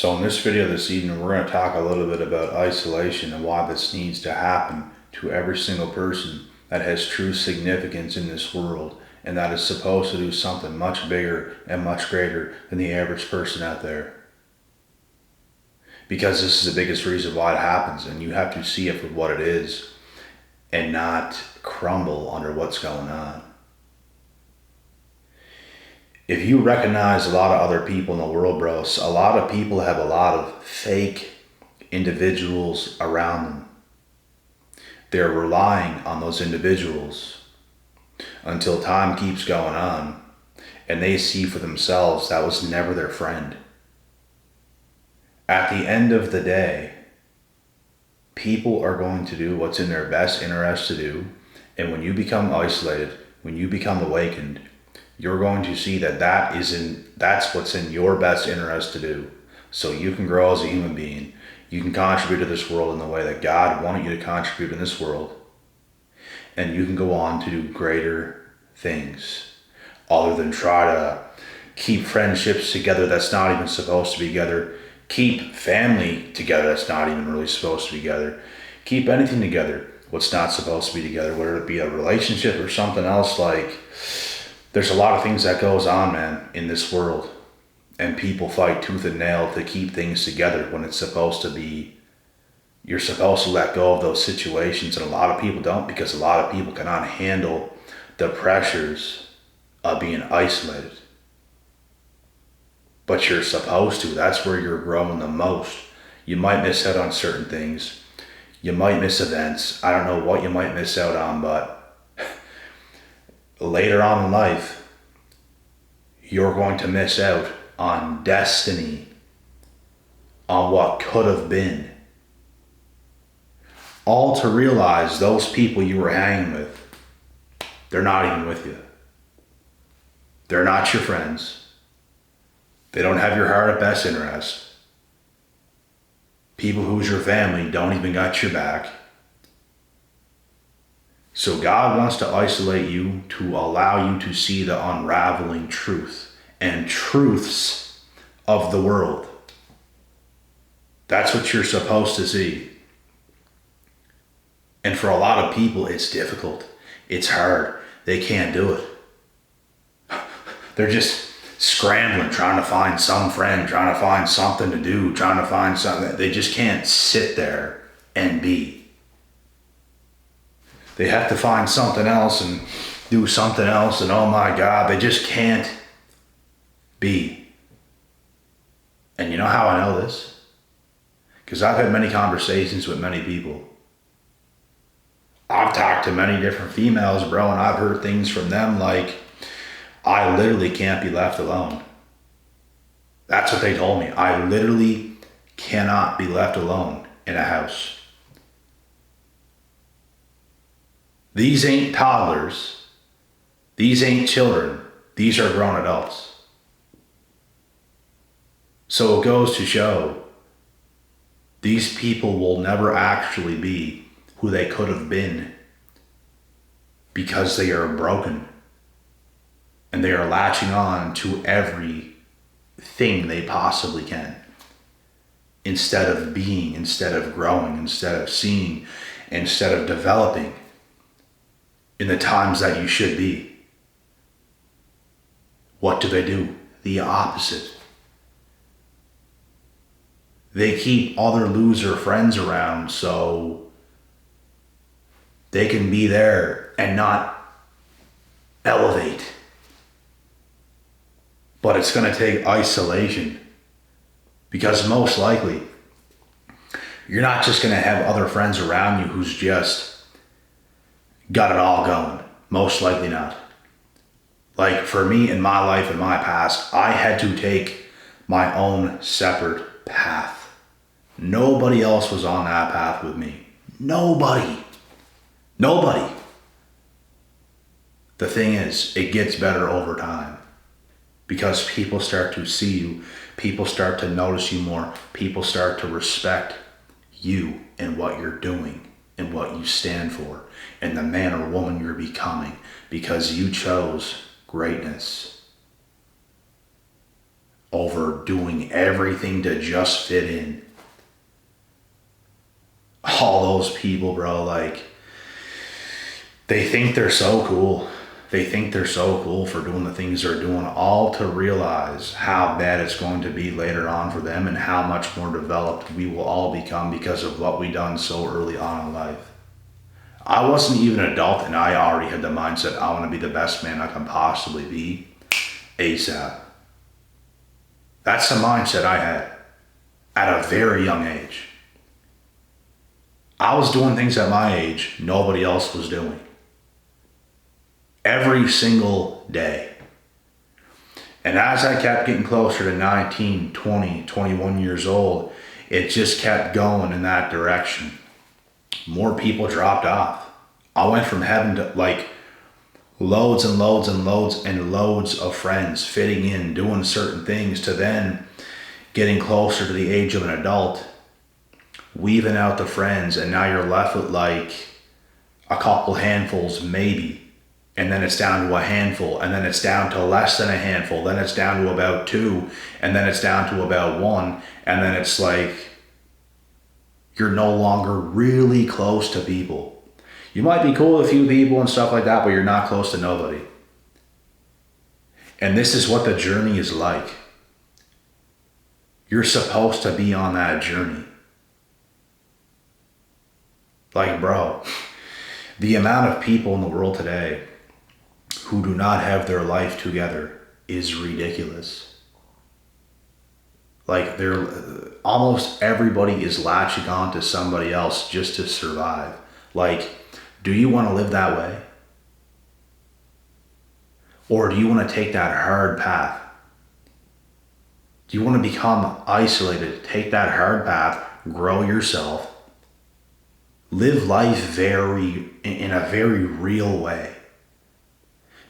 So in this video this evening, we're going to talk a little bit about isolation and why this needs to happen to every single person that has true significance in this world and that is supposed to do something much bigger and much greater than the average person out there. Because this is the biggest reason why it happens, and you have to see it for what it is and not crumble under what's going on. If you recognize a lot of other people in the world, bro, a lot of people have a lot of fake individuals around them. They're relying on those individuals until time keeps going on and they see for themselves that was never their friend. At the end of the day, people are going to do what's in their best interest to do. And when you become isolated, when you become awakened, you're going to see that that's what's in your best interest to do. So you can grow as a human being. You can contribute to this world in the way that God wanted you to contribute in this world. And you can go on to do greater things other than try to keep friendships together that's not even supposed to be together. Keep family together that's not even really supposed to be together. Keep anything together what's not supposed to be together, whether it be a relationship or something else. Like, there's a lot of things that goes on, man, in this world. And people fight tooth and nail to keep things together when it's supposed to be, you're supposed to let go of those situations. And a lot of people don't, because a lot of people cannot handle the pressures of being isolated. But you're supposed to. That's where you're growing the most. You might miss out on certain things. You might miss events. I don't know what you might miss out on, but later on in life, you're going to miss out on destiny, on what could have been. All to realize those people you were hanging with, they're not even with you. They're not your friends. They don't have your heart at best interest. People who's your family don't even got your back. So God wants to isolate you to allow you to see the unraveling truth and truths of the world. That's what you're supposed to see. And for a lot of people, it's difficult. It's hard. They can't do it. They're just scrambling, trying to find some friend, trying to find something to do, trying to find something. They just can't sit there and be. They have to find something else and do something else, and oh my God, they just can't be. And you know how I know this? Because I've had many conversations with many people. I've talked to many different females, bro, and I've heard things from them like, I literally can't be left alone. That's what they told me. I literally cannot be left alone in a house. These ain't toddlers. These ain't children. These are grown adults. So it goes to show these people will never actually be who they could have been because they are broken and they are latching on to everything they possibly can instead of being, instead of growing, instead of seeing, instead of developing in the times that you should be. What do? The opposite. They keep other loser friends around so they can be there and not elevate. But it's going to take isolation, because most likely you're not just going to have other friends around you who's just got it all going. Most likely not. Like for me in my life, in my past, I had to take my own separate path. Nobody else was on that path with me. Nobody. The thing is, it gets better over time because people start to see you. People start to notice you more. People start to respect you and what you're doing and what you stand for and the man or woman you're becoming because you chose greatness over doing everything to just fit in. All those people, bro, like, they think they're so cool. They think they're so cool for doing the things they're doing, all to realize how bad it's going to be later on for them and how much more developed we will all become because of what we done so early on in life. I wasn't even an adult and I already had the mindset, I want to be the best man I can possibly be ASAP. That's the mindset I had at a very young age. I was doing things at my age nobody else was doing. Every single day. And as I kept getting closer to 19, 20, 21 years old, it just kept going in that direction. More people dropped off. I went from having to like loads and loads and loads and loads of friends fitting in, doing certain things, to then getting closer to the age of an adult, weaving out the friends, and now you're left with like a couple handfuls maybe. And then it's down to a handful, and then it's down to less than a handful, then it's down to about 2, and then it's down to about 1, and then it's like you're no longer really close to people. You might be cool with a few people and stuff like that, but you're not close to nobody. And this is what the journey is like. You're supposed to be on that journey. Like, bro, the amount of people in the world today who do not have their life together is ridiculous. Like, they're almost everybody is latching on to somebody else just to survive. Like, do you want to live that way? Or do you want to take that hard path? Do you want to become isolated, take that hard path, grow yourself, live life in a very real way?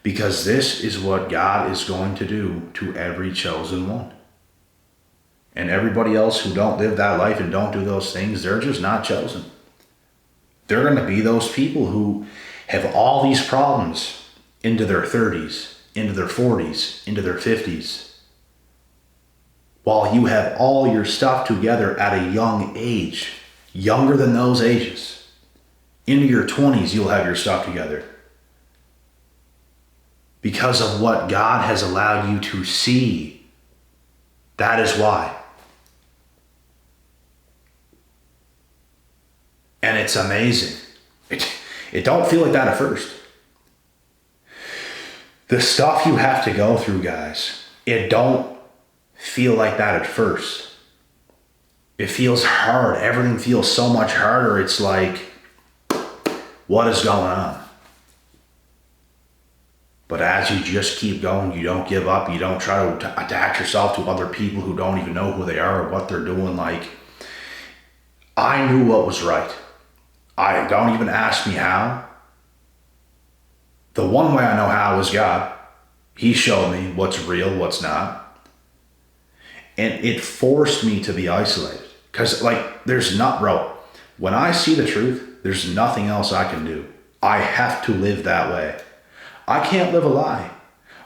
Because this is what God is going to do to every chosen one. And everybody else who don't live that life and don't do those things, they're just not chosen. They're going to be those people who have all these problems into their 30s, into their 40s, into their 50s. While you have all your stuff together at a young age, younger than those ages. Into your 20s, you'll have your stuff together. Because of what God has allowed you to see. That is why. And it's amazing. It don't feel like that at first. The stuff you have to go through, guys, it don't feel like that at first. It feels hard. Everything feels so much harder. It's like, what is going on? But as you just keep going, you don't give up, you don't try to attach yourself to other people who don't even know who they are or what they're doing. Like, I knew what was right. I don't even ask me how. The one way I know how is God. He showed me what's real, what's not. And it forced me to be isolated. Because, like, there's not, bro, when I see the truth, there's nothing else I can do. I have to live that way. I can't live a lie.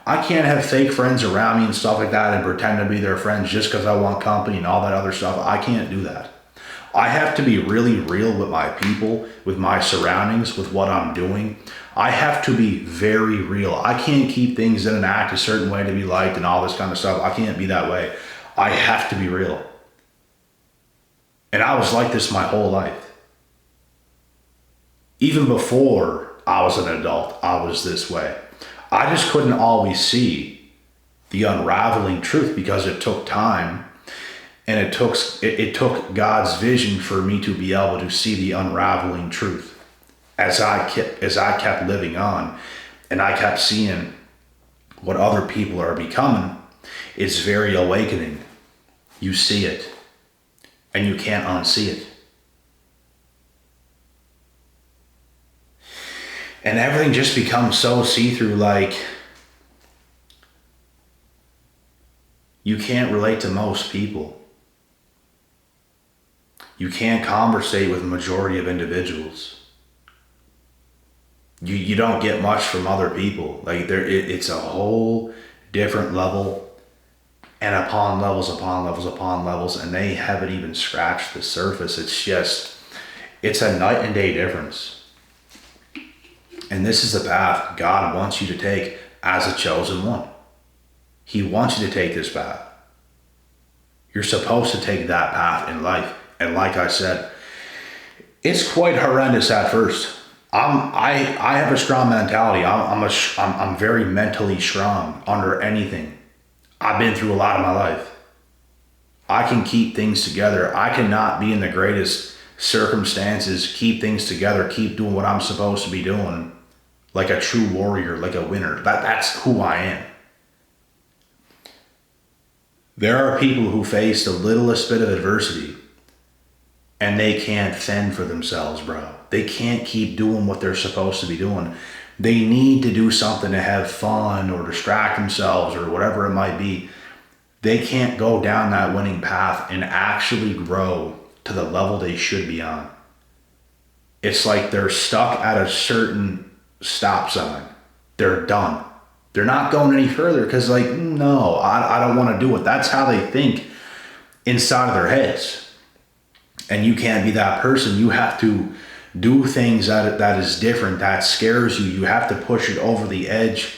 I can't have fake friends around me and stuff like that and pretend to be their friends just because I want company and all that other stuff. I can't do that. I have to be really real with my people, with my surroundings, with what I'm doing. I have to be very real. I can't keep things in and act a certain way to be liked and all this kind of stuff. I can't be that way. I have to be real. And I was like this my whole life. Even before I was an adult, I was this way. I just couldn't always see the unraveling truth because it took time, and it took God's vision for me to be able to see the unraveling truth. As I kept living on, and I kept seeing what other people are becoming, it's very awakening. You see it, and you can't unsee it. And everything just becomes so see-through, like you can't relate to most people. You can't conversate with the majority of individuals. You don't get much from other people. Like it's a whole different level and upon levels, upon levels, upon levels, and they haven't even scratched the surface. It's a night and day difference. And this is the path God wants you to take as a chosen one. He wants you to take this path. You're supposed to take that path in life. And like I said, it's quite horrendous at first. I have a strong mentality. I'm very mentally strong under anything. I've been through a lot of my life. I can keep things together. I cannot be in the greatest circumstances, keep things together, keep doing what I'm supposed to be doing, like a true warrior, like a winner. That's who I am. There are people who face the littlest bit of adversity and they can't fend for themselves, bro. They can't keep doing what they're supposed to be doing. They need to do something to have fun or distract themselves or whatever it might be. They can't go down that winning path and actually grow to the level they should be on. It's like they're stuck at a certain stop sign. They're done. They're not going any further because no, I don't want to do it. That's how they think inside of their heads. And you can't be that person. You have to do things that is different, that scares you. You have to push it over the edge.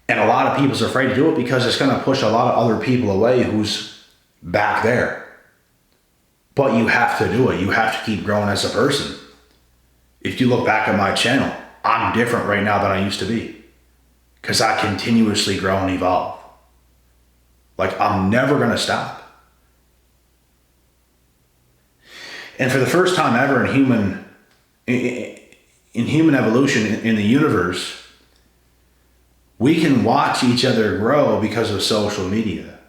And a lot of people's afraid to do it because it's going to push a lot of other people away who's back there. But you have to do it. You have to keep growing as a person. If you look back at my channel, I'm different right now than I used to be. Because I continuously grow and evolve. I'm never going to stop. And for the first time ever in human evolution in the universe, we can watch each other grow because of social media.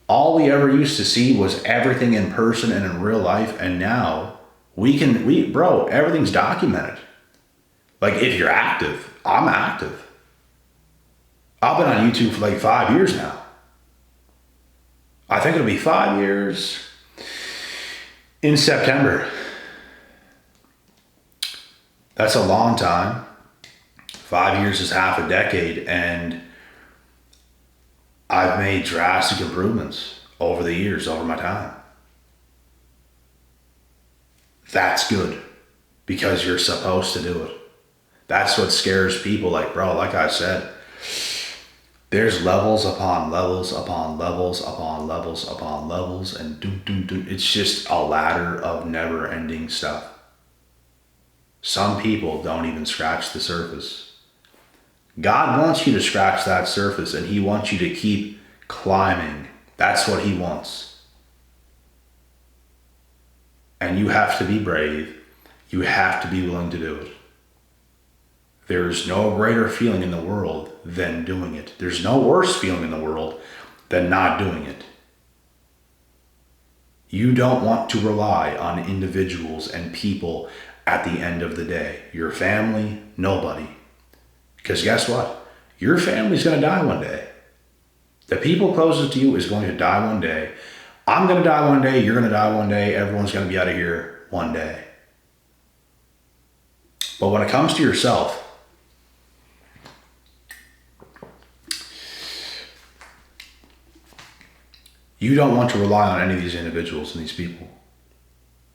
All we ever used to see was everything in person and in real life, and now everything's documented. If you're active, I'm active. I've been on YouTube for 5 years now. I think it'll be 5 years in September. That's a long time. 5 years is half a decade, and I've made drastic improvements over the years, over my time. That's good because you're supposed to do it. That's what scares people. Like I said, there's levels upon levels upon levels upon levels upon levels, and it's just a ladder of never-ending stuff. Some people don't even scratch the surface. God wants you to scratch that surface, and He wants you to keep climbing. That's what He wants. And you have to be brave. You have to be willing to do it. There's no greater feeling in the world than doing it. There's no worse feeling in the world than not doing it. You don't want to rely on individuals and people at the end of the day. Your family, nobody. Because guess what? Your family's going to die one day. The people closest to you is going to die one day. I'm going to die one day. You're going to die one day. Everyone's going to be out of here one day. But when it comes to yourself, you don't want to rely on any of these individuals and these people.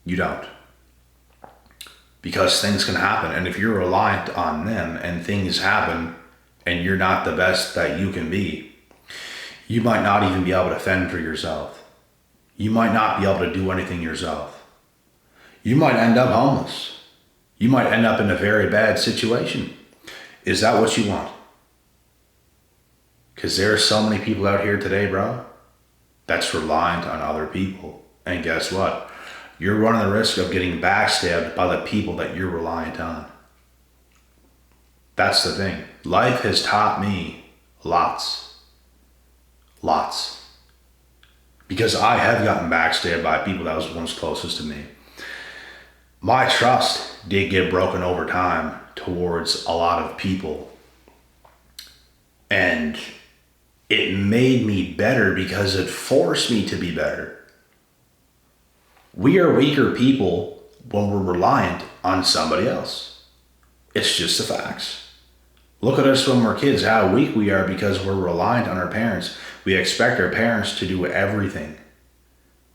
You don't. Because things can happen. And if you're reliant on them and things happen and you're not the best that you can be, you might not even be able to fend for yourself. You might not be able to do anything yourself. You might end up homeless. You might end up in a very bad situation. Is that what you want? Because there are so many people out here today, bro, that's reliant on other people. And guess what? You're running the risk of getting backstabbed by the people that you're reliant on. That's the thing. Life has taught me lots. Because I have gotten backstabbed by people that was once closest to me. My trust did get broken over time towards a lot of people. And it made me better because it forced me to be better. We are weaker people when we're reliant on somebody else. It's just the facts. Look at us when we're kids, how weak we are because we're reliant on our parents. We expect our parents to do everything.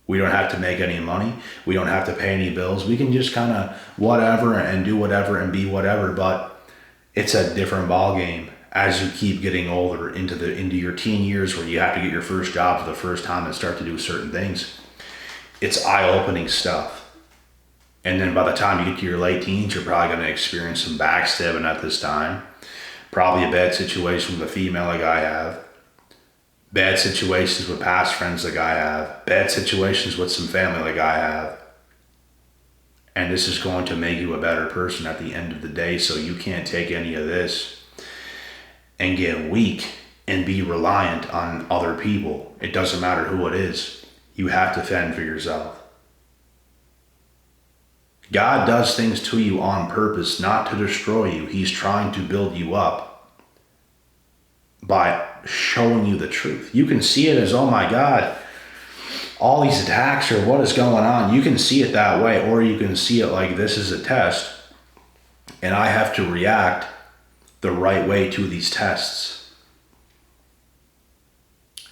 We don't have to make any money. We don't have to pay any bills. We can just kind of whatever and do whatever and be whatever. But it's a different ball game as you keep getting older into your teen years, where you have to get your first job for the first time and start to do certain things. It's eye-opening stuff. And then by the time you get to your late teens, you're probably going to experience some backstabbing at this time. Probably a bad situation with a female like I have. Bad situations with past friends like I have. Bad situations with some family like I have. And this is going to make you a better person at the end of the day, so you can't take any of this and get weak and be reliant on other people. It doesn't matter who it is. You have to fend for yourself. God does things to you on purpose, not to destroy you. He's trying to build you up by showing you the truth. You can see it as, oh my God, all these attacks, or what is going on. You can see it that way, or you can see it like, this is a test and I have to react the right way to these tests.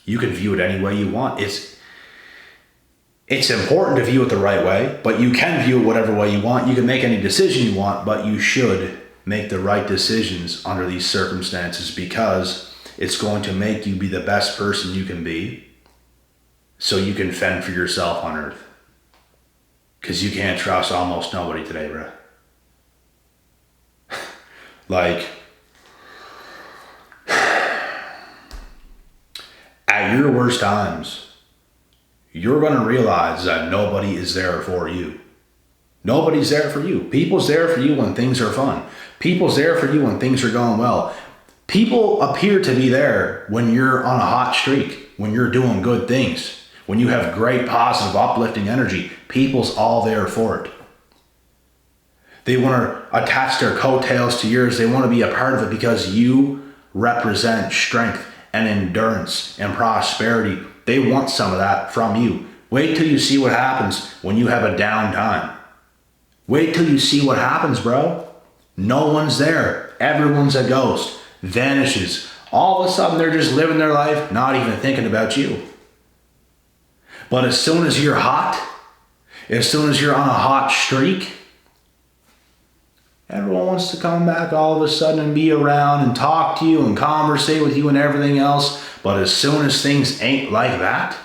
You can view it any way you want. It's important to view it the right way, but you can view it whatever way you want. You can make any decision you want, but you should make the right decisions under these circumstances, because it's going to make you be the best person you can be, so you can fend for yourself on earth. Because you can't trust almost nobody today, bro. Like, at your worst times, you're going to realize that nobody is there for you. Nobody's there for you. People's there for you when things are fun. People's there for you when things are going well. People appear to be there when you're on a hot streak, when you're doing good things, when you have great, positive, uplifting energy. People's all there for it. They want to attach their coattails to yours. They want to be a part of it because you represent strength and endurance and prosperity. They want some of that from you. Wait till you see what happens when you have a down time. Wait till you see what happens, bro. No one's there. Everyone's a ghost. Vanishes. All of a sudden, they're just living their life, not even thinking about you. But as soon as you're hot, as soon as you're on a hot streak, everyone wants to come back all of a sudden and be around and talk to you and conversate with you and everything else. But as soon as things ain't like that,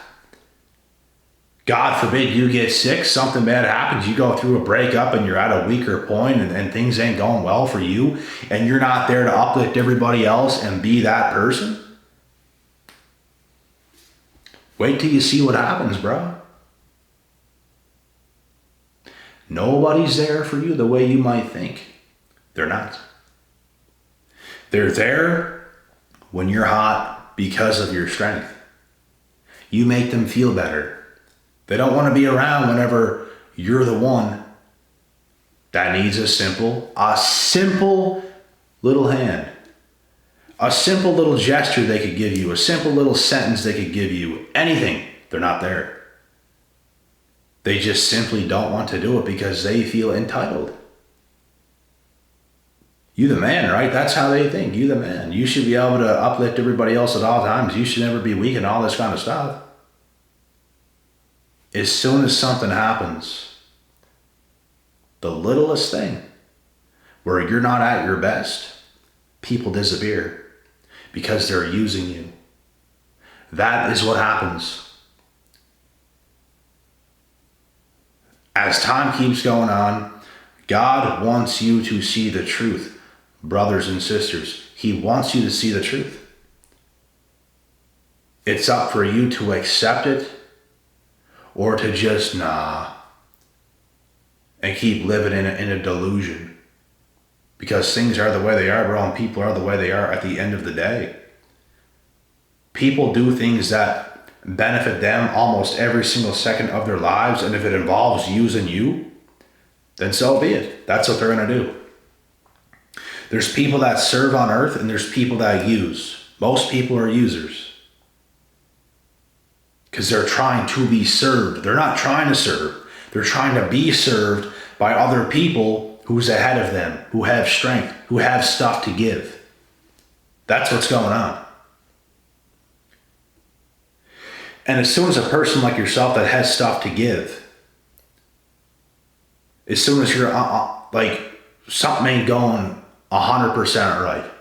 God forbid you get sick, something bad happens, you go through a breakup and you're at a weaker point and things ain't going well for you, and you're not there to uplift everybody else and be that person. Wait till you see what happens, bro. Nobody's there for you the way you might think. They're not. They're there when you're hot because of your strength. You make them feel better. They don't want to be around whenever you're the one that needs a simple little hand. A simple little gesture they could give you. A simple little sentence they could give you. Anything. They're not there. They just simply don't want to do it because they feel entitled. You the man, right? That's how they think. You the man. You should be able to uplift everybody else at all times. You should never be weak and all this kind of stuff. As soon as something happens, the littlest thing, where you're not at your best, people disappear because they're using you. That is what happens. As time keeps going on, God wants you to see the truth, brothers and sisters. He wants you to see the truth. It's up for you to accept it or to just and keep living in a delusion. Because things are the way they are, bro, and people are the way they are at the end of the day. People do things that benefit them almost every single second of their lives, and if it involves using you, then so be it. That's what they're going to do. There's people that serve on earth, and there's people that use. Most people are users. Because they're trying to be served. They're not trying to serve. They're trying to be served by other people who's ahead of them, who have strength, who have stuff to give. That's what's going on. And as soon as a person like yourself that has stuff to give, as soon as you're like something ain't going 100% right,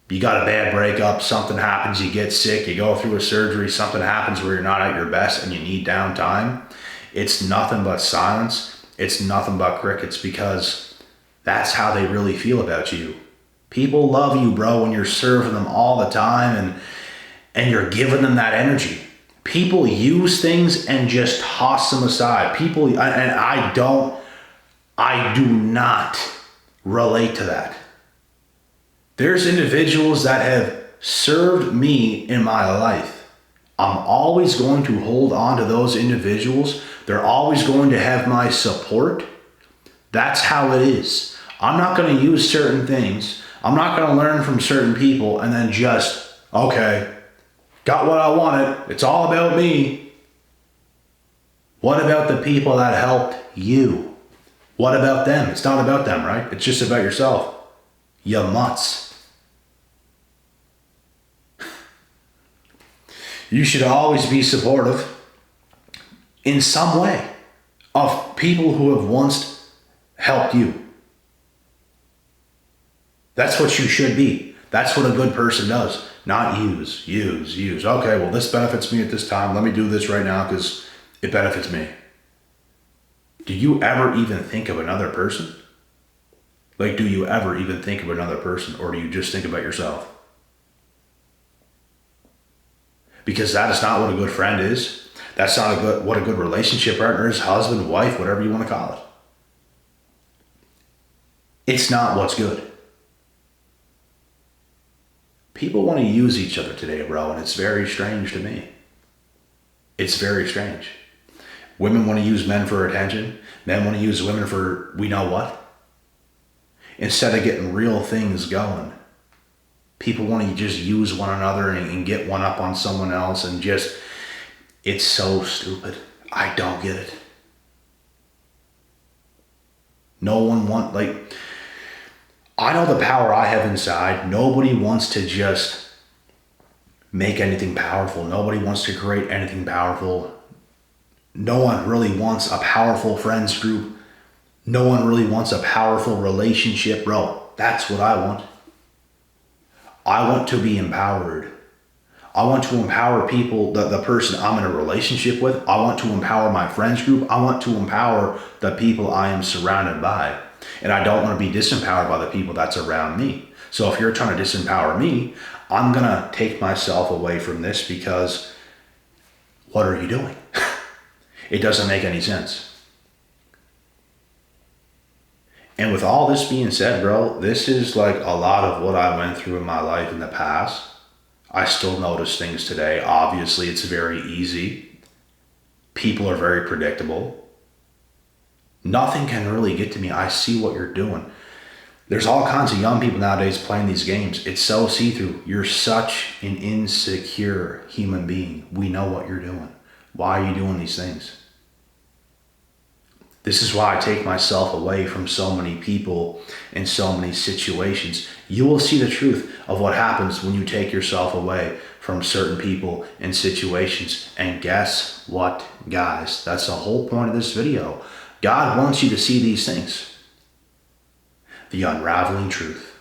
you got a bad breakup, something happens, you get sick, you go through a surgery, something happens where you're not at your best and you need downtime, it's nothing but silence. It's nothing but crickets, because that's how they really feel about you. People love you, bro, when you're serving them all the time and you're giving them that energy. People use things and just toss them aside. I do not relate to that. There's individuals that have served me in my life. I'm always going to hold on to those individuals. They're always going to have my support. That's how it is. I'm not going to use certain things. I'm not going to learn from certain people and then just, okay, got what I wanted. It's all about me. What about the people that helped you? What about them? It's not about them, right? It's just about yourself. You mutts. You should always be supportive in some way of people who have once helped you. That's what you should be. That's what a good person does. Not use. Okay, well, this benefits me at this time. Let me do this right now because it benefits me. Do you ever even think of another person? Like, do you ever even think of another person, or do you just think about yourself? Because that is not what a good friend is. That's not what a good relationship partner is, husband, wife, whatever you want to call it. It's not what's good. People want to use each other today, bro, and it's very strange to me. It's very strange. Women want to use men for attention. Men want to use women for we know what. Instead of getting real things going. People want to just use one another and get one up on someone else and just, it's so stupid. I don't get it. I know the power I have inside. Nobody wants to just make anything powerful. Nobody wants to create anything powerful. No one really wants a powerful friends group. No one really wants a powerful relationship, bro. That's what I want. I want to be empowered. I want to empower people, the person I'm in a relationship with. I want to empower my friends group. I want to empower the people I am surrounded by. And I don't want to be disempowered by the people that's around me. So if you're trying to disempower me, I'm going to take myself away from this, because what are you doing? It doesn't make any sense. And with all this being said, bro, this is like a lot of what I went through in my life in the past. I still notice things today. Obviously, it's very easy. People are very predictable. Nothing can really get to me. I see what you're doing. There's all kinds of young people nowadays playing these games. It's so see-through. You're such an insecure human being. We know what you're doing. Why are you doing these things? This is why I take myself away from so many people in so many situations. You will see the truth of what happens when you take yourself away from certain people and situations. And guess what, guys? That's the whole point of this video. God wants you to see these things. The unraveling truth.